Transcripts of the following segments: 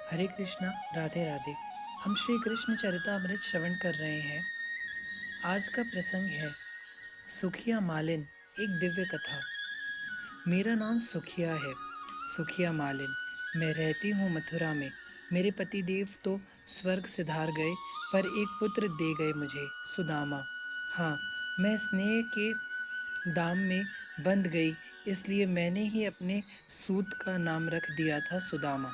हरे कृष्णा, राधे राधे। हम श्री कृष्ण चरितामृत श्रवण कर रहे हैं। आज का प्रसंग है सुखिया मालिन, एक दिव्य कथा। मेरा नाम सुखिया है, सुखिया मालिन। मैं रहती हूँ मथुरा में। मेरे पतिदेव तो स्वर्ग सिधार गए, पर एक पुत्र दे गए मुझे, सुदामा। हाँ, मैं स्नेह के दाम में बंध गई, इसलिए मैंने ही अपने सूत का नाम रख दिया था सुदामा।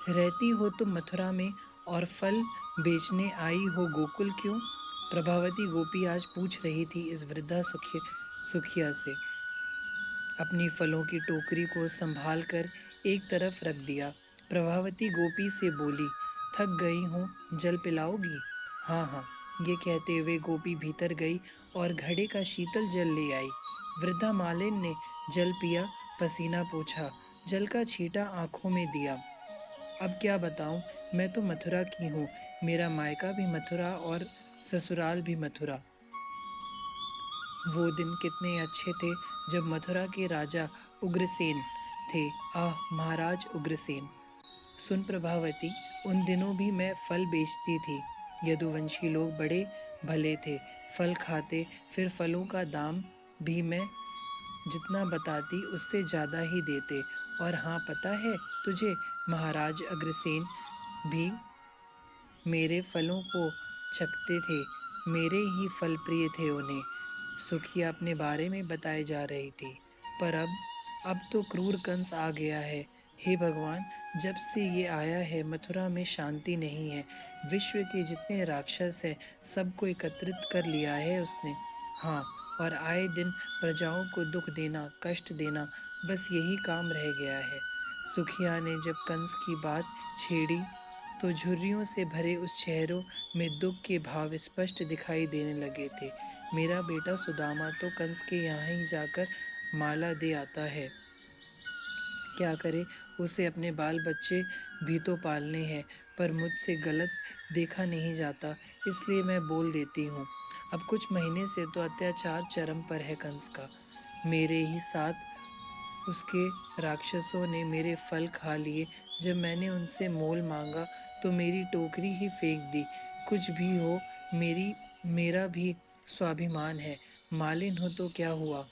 रहती हो तुम मथुरा में और फल बेचने आई हो गोकुल क्यों? प्रभावती गोपी आज पूछ रही थी इस वृद्धा सुखिया से। अपनी फलों की टोकरी को संभाल कर एक तरफ रख दिया। प्रभावती गोपी से बोली, थक गई हूँ, जल पिलाओगी? हाँ हाँ, ये कहते हुए गोपी भीतर गई और घड़े का शीतल जल ले आई। वृद्धा मालिन ने जल पिया, पसीना पोंछा, जल का छींटा आंखों में दिया। अब क्या बताऊं, मैं तो मथुरा की हूँ, मेरा मायका भी मथुरा और ससुराल भी मथुरा। वो दिन कितने अच्छे थे जब मथुरा के राजा उग्रसेन थे। आह महाराज उग्रसेन! सुन प्रभावती, उन दिनों भी मैं फल बेचती थी। यदुवंशी लोग बड़े भले थे, फल खाते, फिर फलों का दाम भी मैं जितना बताती उससे ज्यादा ही देते। और हाँ, पता है तुझे, महाराज अग्रसेन भी मेरे फलों को छकते थे, मेरे ही फल प्रिय थे उन्हें। सुखिया अपने बारे में बताए जा रही थी। पर अब तो क्रूर कंस आ गया है। हे भगवान, जब से ये आया है मथुरा में शांति नहीं है। विश्व के जितने राक्षस हैं सबको एकत्रित कर लिया है उसने। हाँ, और आए दिन प्रजाओं को दुख देना, कष्ट देना, बस यही काम रह गया है। सुखिया ने जब कंस की बात छेड़ी तो झुर्रियों से भरे उस चेहरों में दुख के भाव स्पष्ट दिखाई देने लगे थे। मेरा बेटा सुदामा तो कंस के यहाँ ही जाकर माला दे आता है। क्या करे, उसे अपने बाल बच्चे भी तो पालने हैं, पर मुझसे गलत देखा नहीं जाता, इसलिए मैं बोल देती हूँ। अब कुछ महीने से तो अत्याचार चरम पर है कंस का। मेरे ही साथ उसके राक्षसों ने मेरे फल खा लिए। जब मैंने उनसे मोल मांगा तो मेरी टोकरी ही फेंक दी। कुछ भी हो, मेरा भी स्वाभिमान है। मालिन हूं तो क्या हुआ,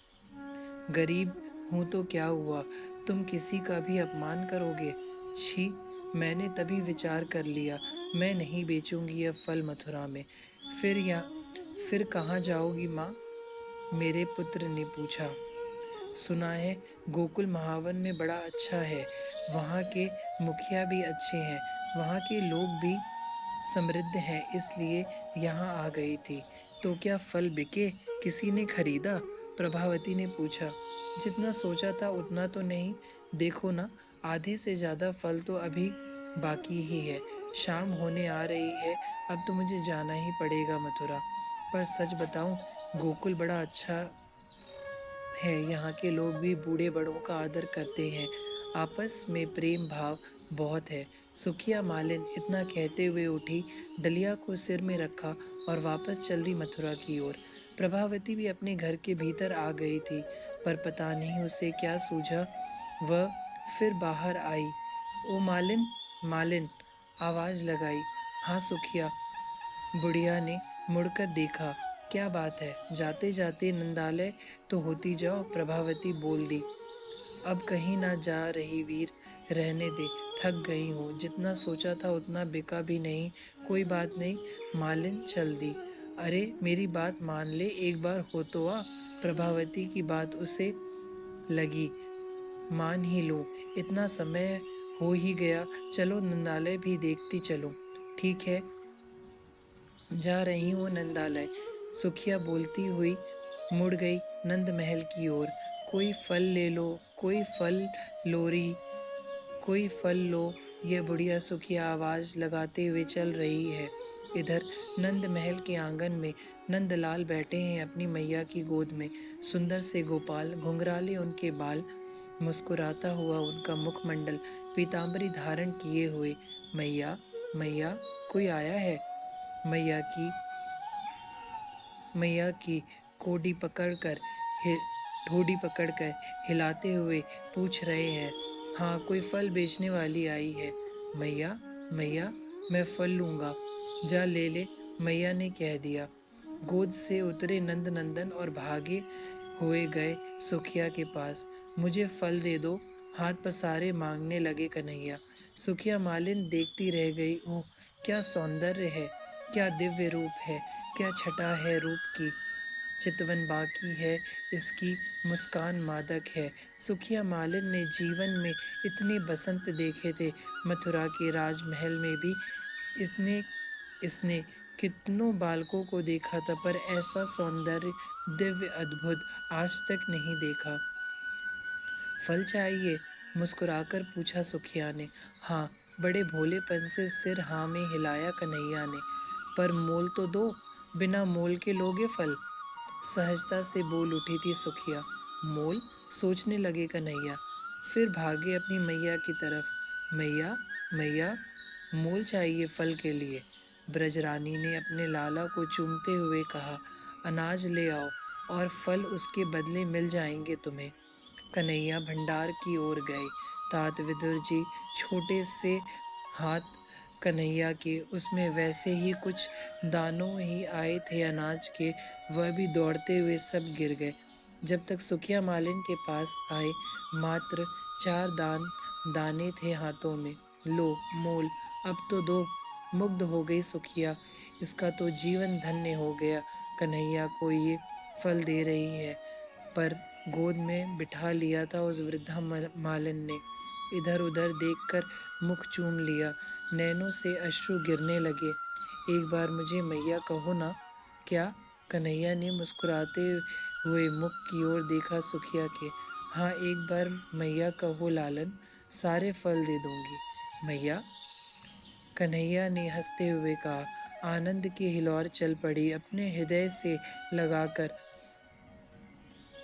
गरीब हूं तो क्या हुआ, तुम किसी का भी अपमान करोगे? छी! मैंने तभी विचार कर लिया, मैं नहीं बेचूंगी अब फल मथुरा में। फिर कहाँ जाओगी माँ? मेरे पुत्र ने पूछा। सुना है गोकुल महावन में बड़ा अच्छा है, वहाँ के मुखिया भी अच्छे हैं, वहाँ के लोग भी समृद्ध हैं, इसलिए यहाँ आ गई थी। तो क्या फल बिके, किसी ने खरीदा? प्रभावती ने पूछा। जितना सोचा था उतना तो नहीं, देखो ना, आधे से ज्यादा फल तो अभी बाकी ही है। शाम होने आ रही है, अब तो मुझे जाना ही पड़ेगा मथुरा। पर सच बताऊं, गोकुल बड़ा अच्छा है, यहाँ के लोग भी बूढ़े बड़ों का आदर करते हैं, आपस में प्रेम भाव बहुत है। सुखिया मालिन इतना कहते हुए उठी, डलिया को सिर में रखा और वापस चल दी मथुरा की ओर। प्रभावती भी अपने घर के भीतर आ गई थी, पर पता नहीं उसे क्या सूझा, वह फिर बाहर आई। ओ मालिन, मालिन! आवाज लगाई। हाँ सुखिया, बुढ़िया ने मुड़कर देखा। क्या बात है, जाते जाते नंदालय तो होती जाओ, प्रभावती बोल दी। अब कहीं ना जा रही वीर, रहने दे, थक गई हूँ, जितना सोचा था उतना बिका भी नहीं। कोई बात नहीं, मालिन चल दी। अरे मेरी बात मान ले, एक बार हो तो आ। प्रभावती की बात उसे लगी, मान ही लूं, इतना समय हो ही गया, चलो नंदालय भी देखती चलो। ठीक है, जा रही हूँ नंदालय। सुखिया बोलती हुई मुड़ गई नंद महल की ओर। कोई फल ले लो, कोई फल लोरी, कोई फल लो, यह बुढ़िया सुखिया आवाज लगाते हुए चल रही है। इधर नंद महल के आंगन में नंदलाल बैठे हैं अपनी मैया की गोद में। सुंदर से गोपाल, घुंघराले उनके बाल, मुस्कुराता हुआ उनका मुखमंडल, पीतांबरी धारण किए हुए। मैया, मैया, कोई आया है? मैया की मैया की कोडी पकड़कर ठोडी पकड़कर हिलाते हुए पूछ रहे हैं। हाँ, कोई फल बेचने वाली आई है। मैया, मैया, मैं फल लूँगा, जा ले ले, मैया ने कह दिया। गोद से उतरे नंद नंदन और भागे हुए गए सुखिया के पास। मुझे फल दे दो, हाथ पसारे मांगने लगे कन्हैया। सुखिया मालिन देखती रह गई। ओह, क्या सौंदर्य है, क्या दिव्य रूप है, क्या छटा है रूप की। चितवन बाकी है इसकी, मुस्कान मादक है। सुखिया मालिन ने जीवन में इतने बसंत देखे थे, मथुरा के राजमहल में भी इतने इसने कितनों बालकों को देखा था, पर ऐसा सौंदर्य दिव्य अद्भुत आज तक नहीं देखा। फल चाहिए? मुस्कुराकर पूछा सुखिया ने। हाँ, बड़े भोलेपन से सिर हाँ में हिलाया कन्हैया ने। पर मोल तो दो, बिना मोल के लोगे फल? सहजता से बोल उठी थी सुखिया। मोल? सोचने लगे कन्हैया, फिर भागे अपनी मैया की तरफ। मैया, मैया, मोल चाहिए फल के लिए। ब्रजरानी ने अपने लाला को चूमते हुए कहा। अनाज ले आओ और फल उसके बदले मिल जाएंगे तुम्हें। कन्हैया भंडार की ओर गए। तात विदुर जी छोटे से हाथ कन्हैया के, उसमें वैसे ही कुछ दानों ही आए थे अनाज के, वह भी दौड़ते हुए सब गिर गए। जब तक सुखिया मालिन के पास आए, मात्र 4 दाने थे हाथों में। लो मोल, अब तो दो। मुग्ध हो गई सुखिया, इसका तो जीवन धन्य हो गया, कन्हैया को ये फल दे रही है। पर गोद में बिठा लिया था उस वृद्धा मालिन ने। इधर उधर देखकर मुख चूम लिया, नैनों से अश्रु गिरने लगे। एक बार मुझे मैया कहो ना। क्या? कन्हैया ने मुस्कुराते हुए मुख की ओर देखा सुखिया के। हाँ, एक बार मैया कहो लालन, सारे फल दे दूंगी। मैया, कन्हैया ने हंसते हुए कहा। आनंद की हिलोर चल पड़ी, अपने हृदय से लगाकर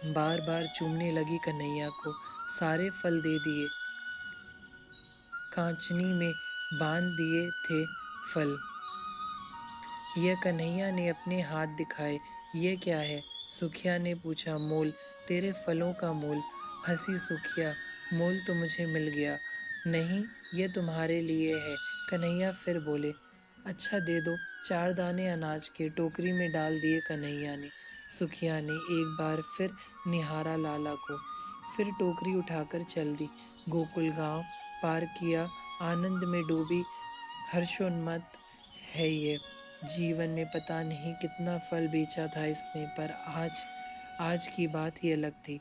बार बार चूमने लगी कन्हैया को। सारे फल दे दिए, कांचनी में बांध दिए थे फल। यह कन्हैया ने अपने हाथ दिखाए। ये क्या है? सुखिया ने पूछा। मोल, तेरे फलों का मोल। हंसी सुखिया। मोल तो मुझे मिल गया। नहीं, ये तुम्हारे लिए है। कन्हैया फिर बोले। अच्छा दे दो। 4 दाने अनाज के टोकरी में डाल दिए कन्हैया ने। सुखिया ने एक बार फिर निहारा लाला को, फिर टोकरी उठाकर चल दी। गोकुल गांव पार किया, आनंद में डूबी, हर्षोन्मत्त है ये। जीवन में पता नहीं कितना फल बेचा था इसने, पर आज की बात ही अलग थी।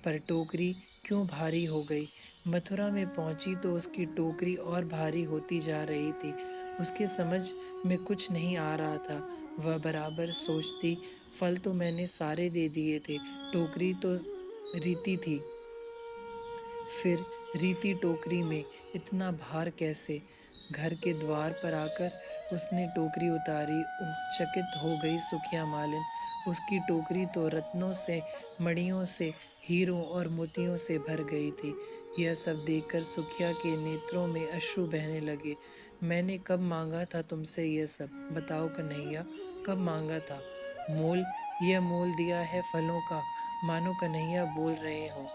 पर टोकरी क्यों भारी हो गई? मथुरा में पहुंची तो उसकी टोकरी और भारी होती जा रही थी। उसके समझ में कुछ नहीं आ रहा था। वह बराबर सोचती, फल तो मैंने सारे दे दिए थे, टोकरी तो रीति थी। फिर रीति टोकरी में इतना भार कैसे? घर के द्वार पर आकर उसने टोकरी उतारी। ओह, चकित हो गई सुखिया मालिन। उसकी टोकरी तो रत्नों से, मणियों से, हीरों और मोतियों से भर गई थी। यह सब देखकर सुखिया के नेत्रों में अश्रु बहने लगे। मैंने कब मांगा था तुमसे यह सब? बताओ कन्हैया, कब मांगा था? मोल? यह मोल दिया है फलों का, मानो कन्हैया बोल रहे हो।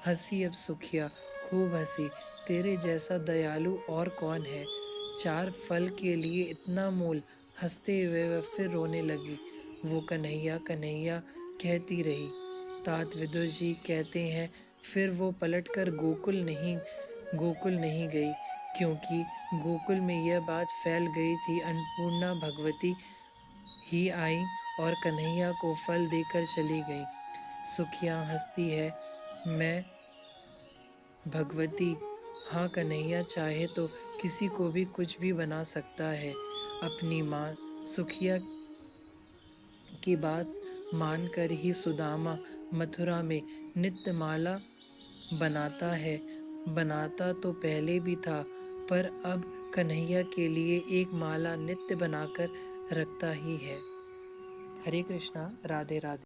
हंसी अब सुखिया, खूब हंसी। तेरे जैसा दयालु और कौन है? 4 फल के लिए इतना मोल? हंसते हुए वह फिर रोने लगी। वो कन्हैया कन्हैया कहती रही। तात विदुर जी कहते हैं फिर वो पलटकर गोकुल नहीं गई, क्योंकि गोकुल में यह बात फैल गई थी। अन्नपूर्णा भगवती ही आई और कन्हैया को फल देकर चली गई। सुखिया हंसती है। मैं भगवती? हाँ, कन्हैया चाहे तो किसी को भी कुछ भी बना सकता है। अपनी माँ सुखिया की बात मानकर ही सुदामा मथुरा में नित्य माला बनाता है। बनाता तो पहले भी था, पर अब कन्हैया के लिए एक माला नित्य बनाकर रखता ही है। हरे कृष्णा, राधे राधे।